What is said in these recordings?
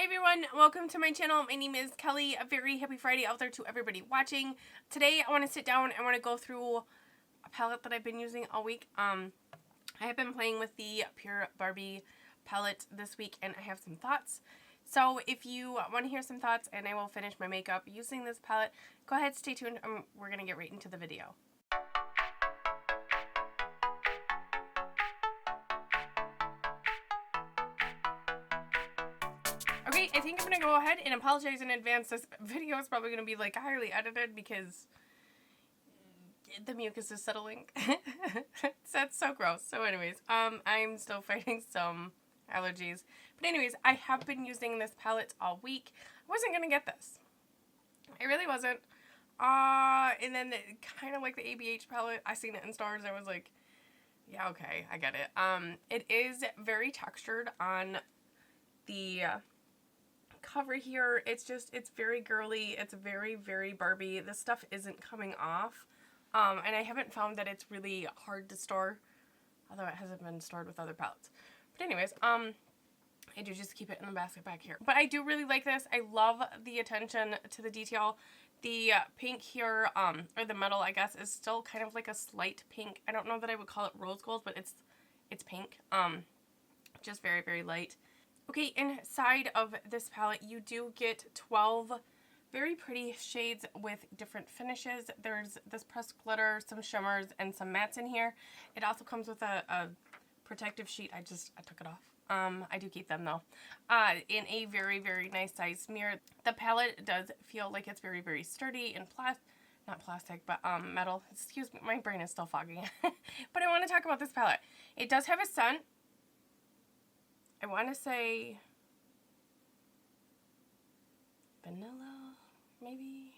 everyone, welcome to my channel. My name is Kelly. A very happy Friday out there to everybody watching. Today I want to sit down and I want to go through a palette that I've been using all week. I have been playing with the Pure Barbie palette this week and I have some thoughts. So if you want to hear some thoughts and I will finish my makeup using this palette, go ahead, stay tuned. We're going to get right into the video. Okay, I think I'm going to go ahead and apologize in advance. This video is probably going to be like highly edited because the mucus is settling. That's so gross. So anyways, I'm still fighting some allergies. But anyways, I have been using this palette all week. I wasn't going to get this. I really wasn't. And then kind of like the ABH palette, I seen it in stores. I was like, yeah, okay, I get it. It is very textured on the cover here. It's very girly. It's very Barbie. This stuff isn't coming off. And I haven't found that it's really hard to store, although it hasn't been stored with other palettes. But anyways, I do just keep it in the basket back here. But I do really like this. I love the attention to the detail. The pink here, or the metal, I guess, is still kind of like a slight pink. I don't know that I would call it rose gold, but it's pink. Just very light. Okay, inside of this palette, you do get 12 very pretty shades with different finishes. There's this pressed glitter, some shimmers, and some mattes in here. It also comes with a protective sheet. I took it off. I do keep them though. In a very nice size mirror. The palette does feel like it's very sturdy and not plastic, but metal. Excuse me, my brain is still foggy. But I want to talk about this palette. It does have a scent. I want to say vanilla, maybe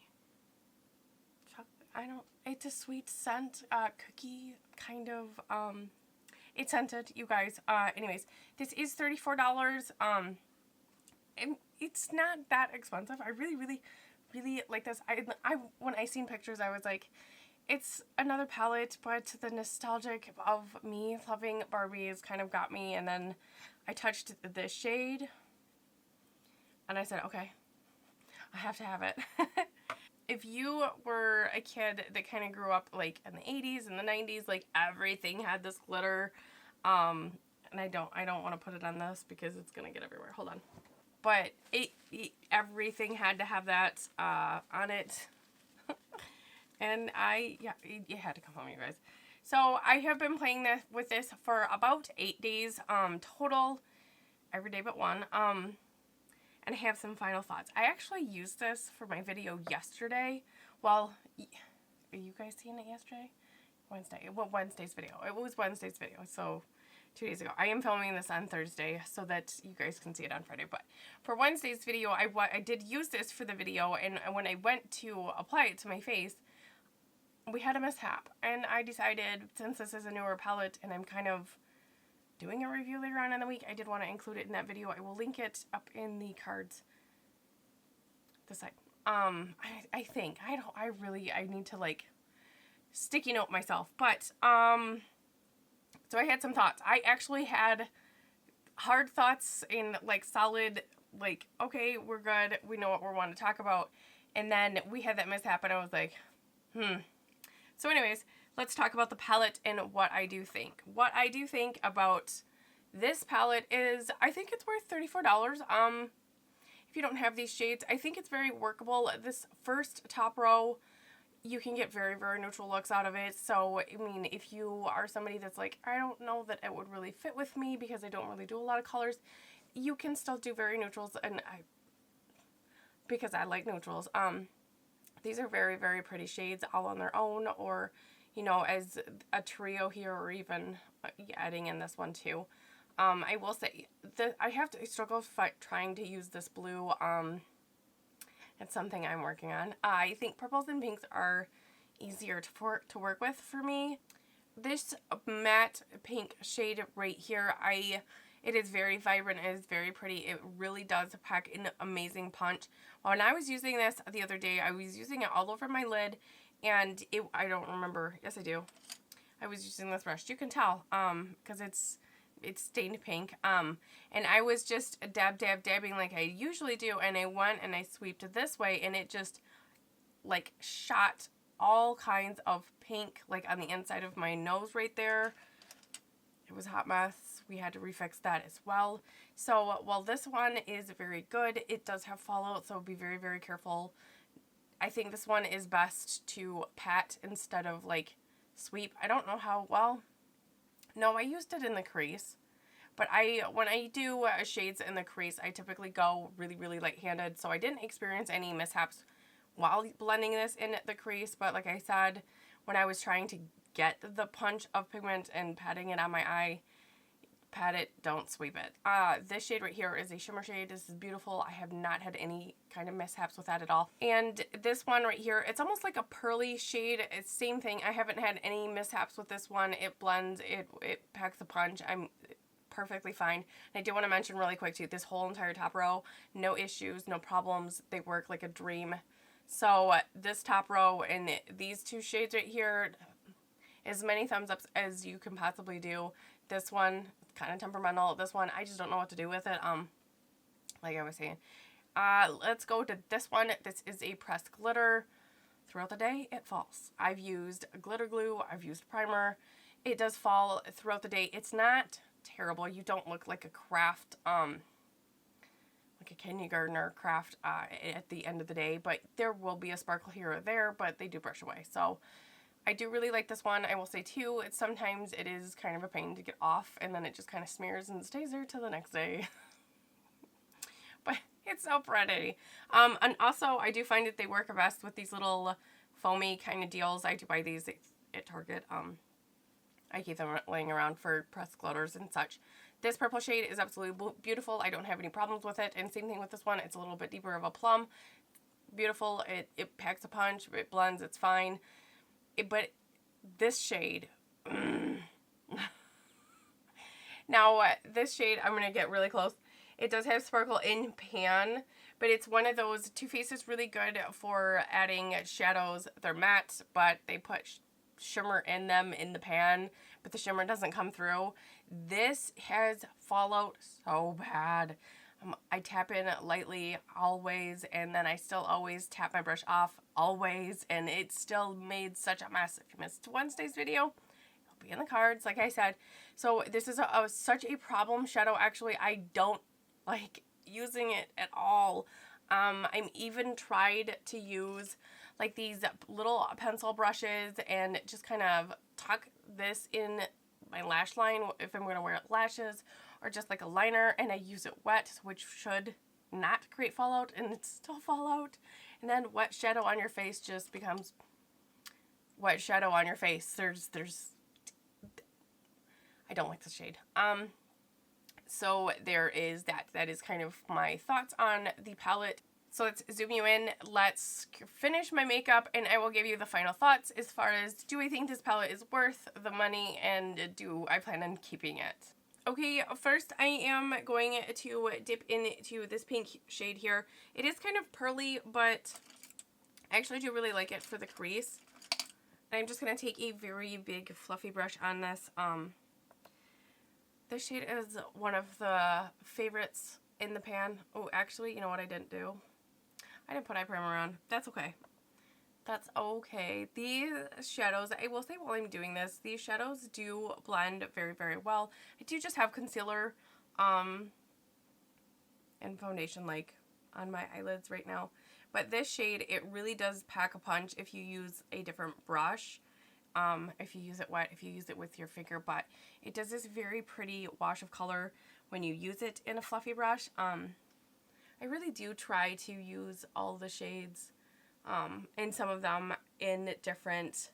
chocolate. It's a sweet scent, cookie kind of. It's scented, you guys. Anyways, this is $34. And it's not that expensive. I really like this. When I seen pictures, I was like, it's another palette, but the nostalgic of me loving Barbies kind of got me, and then I touched this shade and I said, okay, I have to have it. If you were a kid that kind of grew up like in the 80s and the 90s, like everything had this glitter, and I don't want to put it on this because it's gonna get everywhere. Hold on. But everything had to have that on it. And you had to come home, you guys. So I have been playing with this for about 8 days total, every day but one. And I have some final thoughts. I actually used this for my video yesterday. Well, are you guys seeing it yesterday? Wednesday. Well, Wednesday's video. It was Wednesday's video, so 2 days ago. I am filming this on Thursday so that you guys can see it on Friday. But for Wednesday's video, I did use this for the video, and when I went to apply it to my face, we had a mishap, and I decided, since this is a newer palette and I'm kind of doing a review later on in the week, I did want to include it in that video. I will link it up in the cards this side. I think I need to like sticky note myself, but so I had some thoughts. I actually had hard thoughts in like solid, like, okay, we're good, we know what we want to talk about, and then we had that mishap and I was like, So anyways, let's talk about the palette and what I do think. What I do think about this palette is, I think it's worth $34. If you don't have these shades, I think it's very workable. This first top row, you can get very neutral looks out of it. So, I mean, if you are somebody that's like, I don't know that it would really fit with me because I don't really do a lot of colors, you can still do very neutrals, and because I like neutrals. These are very pretty shades all on their own, or, you know, as a trio here, or even adding in this one too. I will say that I struggle trying to use this blue. It's something I'm working on. I think purples and pinks are easier to work with for me. This matte pink shade right here, it is very vibrant. It is very pretty. It really does pack an amazing punch. When I was using this the other day, I was using it all over my lid, and I don't remember. Yes, I do. I was using this brush. You can tell, because it's stained pink. And I was just dabbing like I usually do, and I went and I sweeped this way, and it just like shot all kinds of pink like on the inside of my nose right there. It was a hot mess. We had to refix that as well. So while this one is very good, it does have fallout, so be very, very careful. I think this one is best to pat instead of like sweep. I don't know how well. No, I used it in the crease. But when I do shades in the crease, I typically go really, really light-handed. So I didn't experience any mishaps while blending this in the crease. But like I said, when I was trying to get the punch of pigment and patting it on my eye, pat it, don't sweep it. This shade right here is a shimmer shade. This is beautiful. I have not had any kind of mishaps with that at all. And this one right here, it's almost like a pearly shade. It's same thing. I haven't had any mishaps with this one. It blends, it packs a punch. I'm perfectly fine. And I do want to mention really quick too, this whole entire top row, no issues, no problems. They work like a dream. So this top row and these two shades right here, as many thumbs ups as you can possibly do. This one, kind of temperamental. This one, I just don't know what to do with it. Like I was saying. Let's go to this one. This is a pressed glitter. Throughout the day, it falls. I've used glitter glue. I've used primer. It does fall throughout the day. It's not terrible. You don't look like a craft, like a kindergartner craft at the end of the day. But there will be a sparkle here or there, but they do brush away. So I do really like this one. I will say too, sometimes it is kind of a pain to get off, and then it just kind of smears and stays there till the next day. But it's so pretty. And also, I do find that they work best with these little foamy kind of deals. I do buy these at Target. I keep them laying around for pressed glitters and such. This purple shade is absolutely beautiful. I don't have any problems with it. And same thing with this one. It's a little bit deeper of a plum. Beautiful. It packs a punch. It blends. It's fine. But this shade, now this shade, I'm going to get really close. It does have sparkle in pan, but it's one of those, Too Faced is really good for adding shadows. They're matte, but they put shimmer in them in the pan, but the shimmer doesn't come through. This has fallout so bad. I tap in lightly always, and then I still always tap my brush off always, and it still made such a mess. If you missed Wednesday's video, it'll be in the cards, like I said. So this is such a problem shadow. Actually, I don't like using it at all. I'm even tried to use like these little pencil brushes and just kind of tuck this in my lash line if I'm going to wear lashes, or just like a liner, and I use it wet, which should not create fallout, and it's still fallout. And then wet shadow on your face just becomes wet shadow on your face. I don't like this shade. So there is that. That is kind of my thoughts on the palette. So let's zoom you in. Let's finish my makeup, and I will give you the final thoughts as far as, do I think this palette is worth the money, and do I plan on keeping it? Okay, first I am going to dip into this pink shade here. It is kind of pearly, but I actually do really like it for the crease. I'm just going to take a very big fluffy brush on this. This shade is one of the favorites in the pan. Oh, actually, you know what I didn't do? I didn't put eye primer on. That's okay. That's okay. These shadows, I will say while I'm doing this, these shadows do blend very, very well. I do just have concealer and foundation like on my eyelids right now. But this shade, it really does pack a punch if you use a different brush. If you use it wet, if you use it with your finger, but it does this very pretty wash of color when you use it in a fluffy brush. I really do try to use all the shades, and some of them in different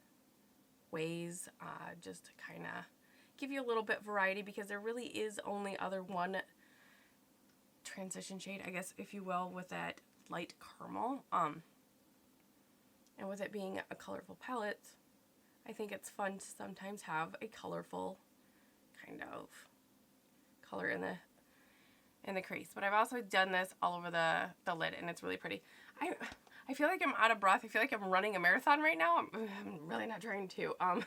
ways, just to kind of give you a little bit variety, because there really is only other one transition shade, I guess, if you will, with that light caramel. And with it being a colorful palette, I think it's fun to sometimes have a colorful kind of color in the crease. But I've also done this all over the lid, and it's really pretty. I feel like I'm out of breath. I feel like I'm running a marathon right now. I'm really not trying to. I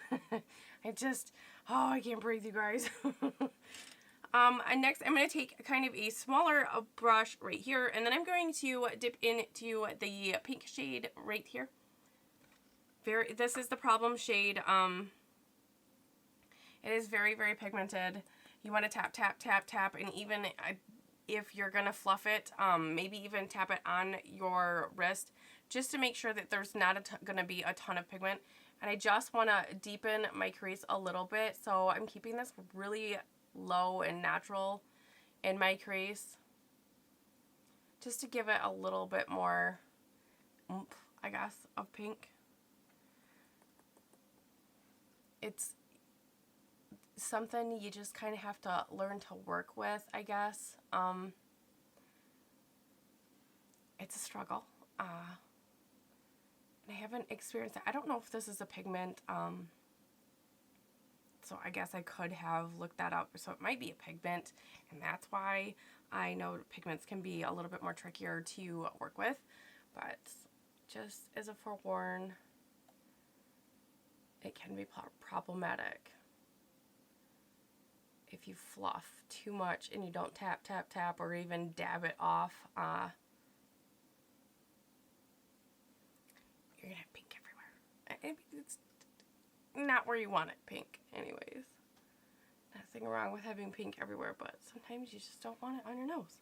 can't breathe, you guys. And next I'm going to take kind of a smaller brush right here, and then I'm going to dip into the pink shade right here. This is the problem shade. It is very, very pigmented. You want to tap, tap, tap, tap, and even if you're going to fluff it, maybe even tap it on your wrist just to make sure that there's not going to be a ton of pigment. And I just want to deepen my crease a little bit, so I'm keeping this really low and natural in my crease just to give it a little bit more oomph, I guess, of pink. It's something you just kind of have to learn to work with, I guess. It's a struggle. And I haven't experienced it. I don't know if this is a pigment, so I guess I could have looked that up. So it might be a pigment, and that's why I know pigments can be a little bit more trickier to work with. But just as a forewarn, it can be problematic if you fluff too much and you don't tap, tap, tap, or even dab it off. You're gonna have pink everywhere. It's not where you want it pink anyways. Nothing wrong with having pink everywhere, but sometimes you just don't want it on your nose.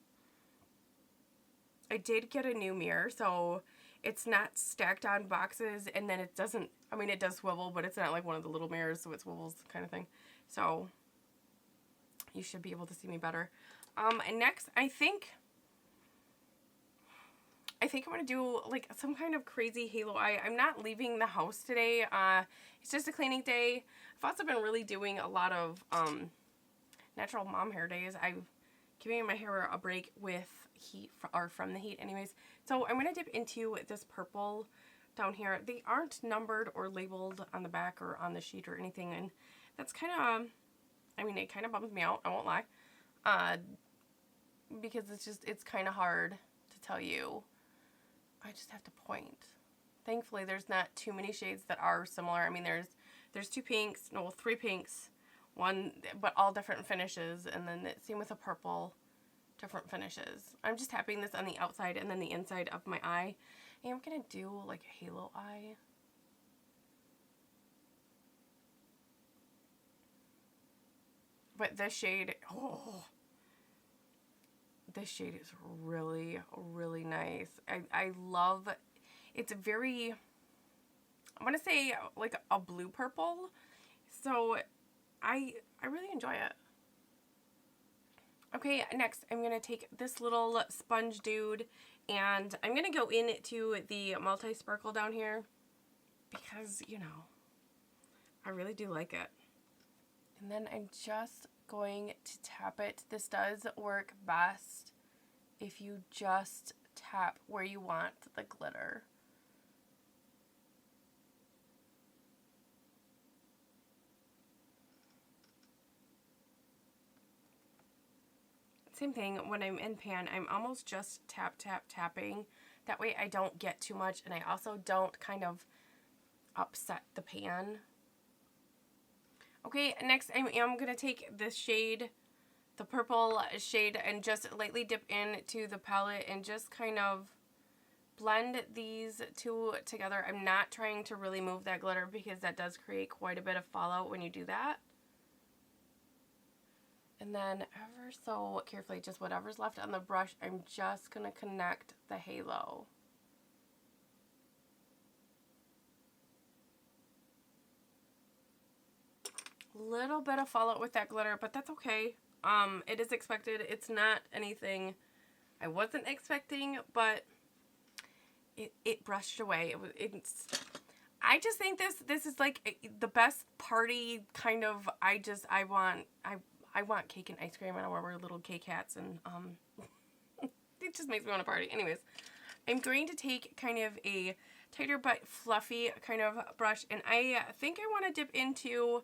I did get a new mirror, so it's not stacked on boxes, and then it doesn't, I mean, it does swivel, but it's not like one of the little mirrors, so it swivels kind of thing. So you should be able to see me better. And next, I think I'm going to do like some kind of crazy halo eye. I'm not leaving the house today. It's just a cleaning day. I've also been really doing a lot of natural mom hair days. I'm giving my hair a break with heat, or from the heat anyways. So I'm going to dip into this purple down here. They aren't numbered or labeled on the back or on the sheet or anything, and that's kind of, I mean, it kind of bums me out, I won't lie, because it's kind of hard to tell you. I just have to point. Thankfully, there's not too many shades that are similar. I mean, there's two pinks, no, 3 pinks, one, but all different finishes, and then same with a purple, different finishes. I'm just tapping this on the outside and then the inside of my eye. And I'm gonna do like a halo eye. But this shade, oh, this shade is really, really nice. I love, it's very, I want to say like a blue purple. So I really enjoy it. Okay, next I'm going to take this little sponge dude, and I'm going to go into the multi-sparkle down here because, you know, I really do like it. And then I'm just going to tap it. This does work best if you just tap where you want the glitter. Same thing when I'm in pan, I'm almost just tapping. That way I don't get too much, and I also don't kind of upset the pan. Okay, next I am going to take this shade, the purple shade, and just lightly dip into the palette and just kind of blend these two together. I'm not trying to really move that glitter because that does create quite a bit of fallout when you do that. And then ever so carefully, just whatever's left on the brush, I'm just going to connect the halo. Little bit of fallout with that glitter, but that's okay. It is expected. It's not anything I wasn't expecting, but it brushed away. I just think this is like the best party kind of. I want cake and ice cream, and I want to wear little cake hats, and it just makes me want to party. Anyways, I'm going to take kind of a tighter but fluffy kind of brush, and I think I want to dip into.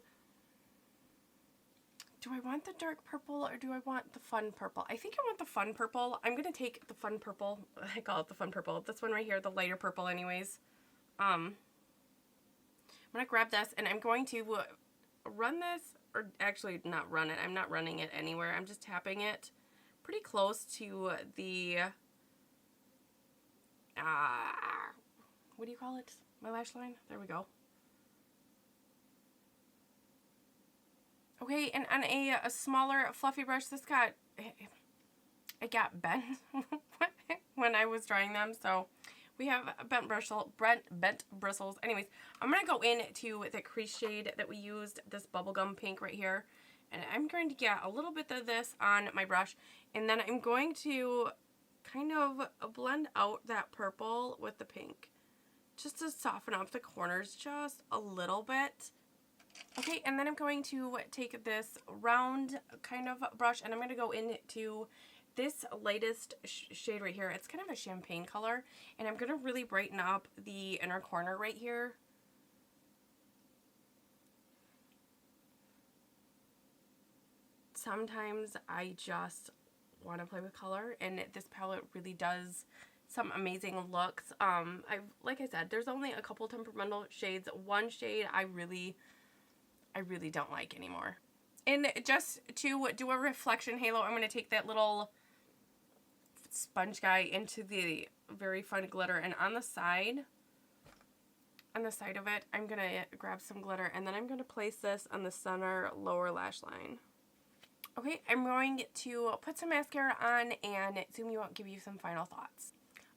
Do I want the dark purple or do I want the fun purple? I think I want the fun purple. I'm going to take the fun purple. I call it the fun purple. This one right here, the lighter purple anyways. I'm going to grab this and I'm going to run this or actually not run it. I'm not running it anywhere. I'm just tapping it pretty close to the, what do you call it? My lash line? There we go. Okay, and on a smaller fluffy brush, this got, it got bent when I was drying them, so we have bent bristles. Anyways, I'm going to go into the crease shade that we used, this bubblegum pink right here, and I'm going to get a little bit of this on my brush, and then I'm going to kind of blend out that purple with the pink, just to soften up the corners just a little bit. Okay, and then I'm going to take this round kind of brush, and I'm going to go into this lightest shade right here. It's kind of a champagne color, and I'm going to really brighten up the inner corner right here. Sometimes I just want to play with color, and this palette really does some amazing looks. Like I said, there's only a couple temperamental shades. One shade I really don't like anymore. And just to do a reflection halo, I'm going to take that little sponge guy into the very fun glitter, and on the side of it, I'm going to grab some glitter, and then I'm going to place this on the center lower lash line. Okay, I'm going to put some mascara on and zoom you out, give you some final thoughts.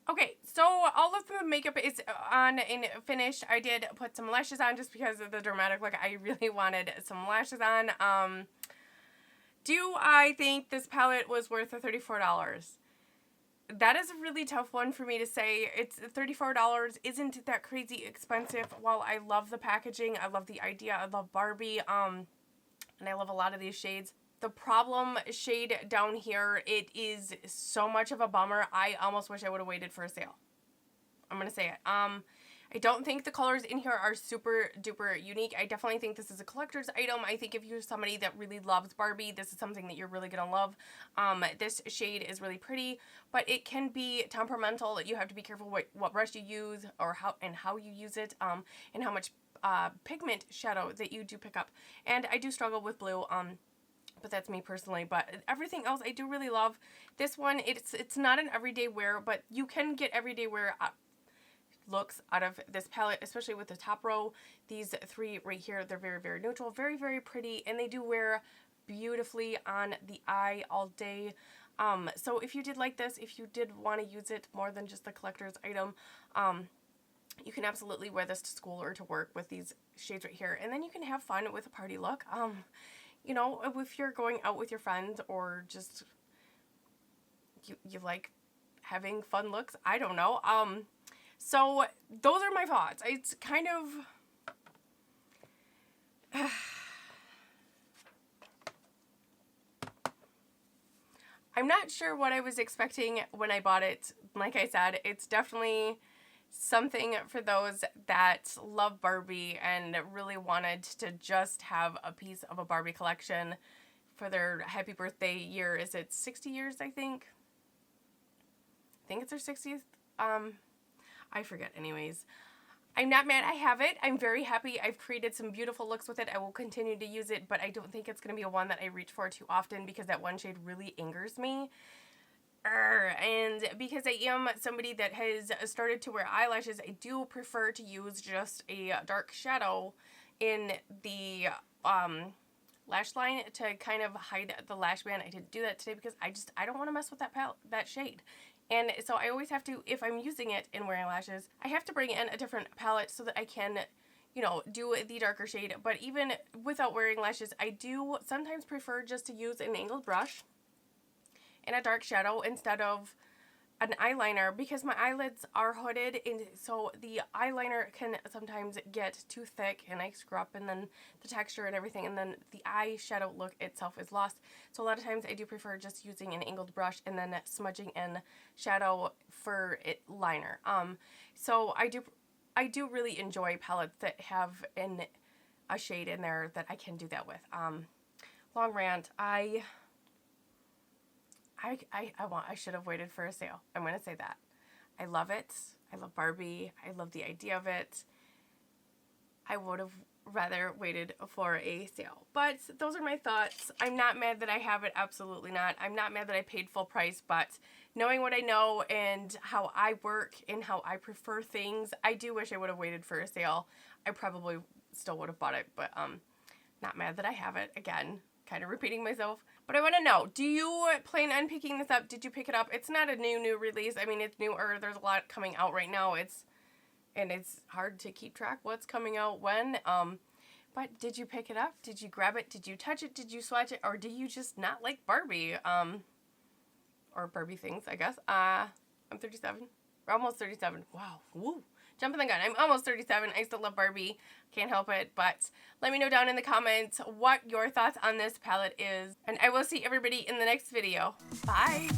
Okay, so all of the makeup is on and finished. I did put some lashes on just because of the dramatic look. I really wanted some lashes on. Do I think this palette was worth the $34? That is a really tough one for me to say. It's $34 isn't that crazy expensive. While I love the packaging, I love the idea, I love Barbie, and I love a lot of these shades. The problem shade down here, it is so much of a bummer. I almost wish I would have waited for a sale. I'm going to say it. I don't think the colors in here are super duper unique. I definitely think this is a collector's item. I think if you're somebody that really loves Barbie, this is something that you're really going to love. This shade is really pretty, but it can be temperamental. You have to be careful what brush you use or how you use it, and how much pigment shadow that you do pick up. And I do struggle with blue. But that's me personally. But everything else I do really love. This one, it's not an everyday wear, but you can get everyday wear looks out of this palette, especially with the top row. These three right here, they're very, very neutral, very, very pretty, and they do wear beautifully on the eye all day. So if you did like this, if you did want to use it more than just the collector's item, you can absolutely wear this to school or to work with these shades right here, and then you can have fun with a party look. You know, if you're going out with your friends or just you like having fun looks, I don't know. So those are my thoughts. It's kind of I'm not sure what I was expecting when I bought it. Like I said, it's definitely something for those that love Barbie and really wanted to just have a piece of a Barbie collection for their happy birthday year. Is it 60 years, I think? I think it's their 60th. I forget anyways. I'm not mad I have it. I'm very happy. I've created some beautiful looks with it. I will continue to use it, but I don't think it's going to be a one that I reach for too often because that one shade really angers me. And because I am somebody that has started to wear eyelashes, I do prefer to use just a dark shadow in the lash line to kind of hide the lash band. I didn't do that today because I don't want to mess with that shade. And so I always have to, if I'm using it and wearing lashes, I have to bring in a different palette so that I can, you know, do the darker shade. But even without wearing lashes, I do sometimes prefer just to use an angled brush and a dark shadow instead of an eyeliner because my eyelids are hooded, and so the eyeliner can sometimes get too thick and I screw up, and then the texture and everything, and then the eyeshadow look itself is lost. So a lot of times I do prefer just using an angled brush and then smudging in shadow for it liner. So I do really enjoy palettes that have a shade in there that I can do that with. Long rant. I should have waited for a sale. I'm going to say that. I love it. I love Barbie. I love the idea of it. I would have rather waited for a sale. But those are my thoughts. I'm not mad that I have it, absolutely not. I'm not mad that I paid full price, but knowing what I know and how I work and how I prefer things, I do wish I would have waited for a sale. I probably still would have bought it, but not mad that I have it. Again, kind of repeating myself. But I want to know, do you plan on picking this up? Did you pick it up? It's not a new release. I mean, it's newer. There's a lot coming out right now. It's hard to keep track what's coming out when. But did you pick it up? Did you grab it? Did you touch it? Did you swatch it? Or do you just not like Barbie? Or Barbie things, I guess. I'm 37. We're almost 37. Wow. Woo. Jumping the gun. I'm almost 37. I still love Barbie. Can't help it. But let me know down in the comments what your thoughts on this palette is. And I will see everybody in the next video. Bye.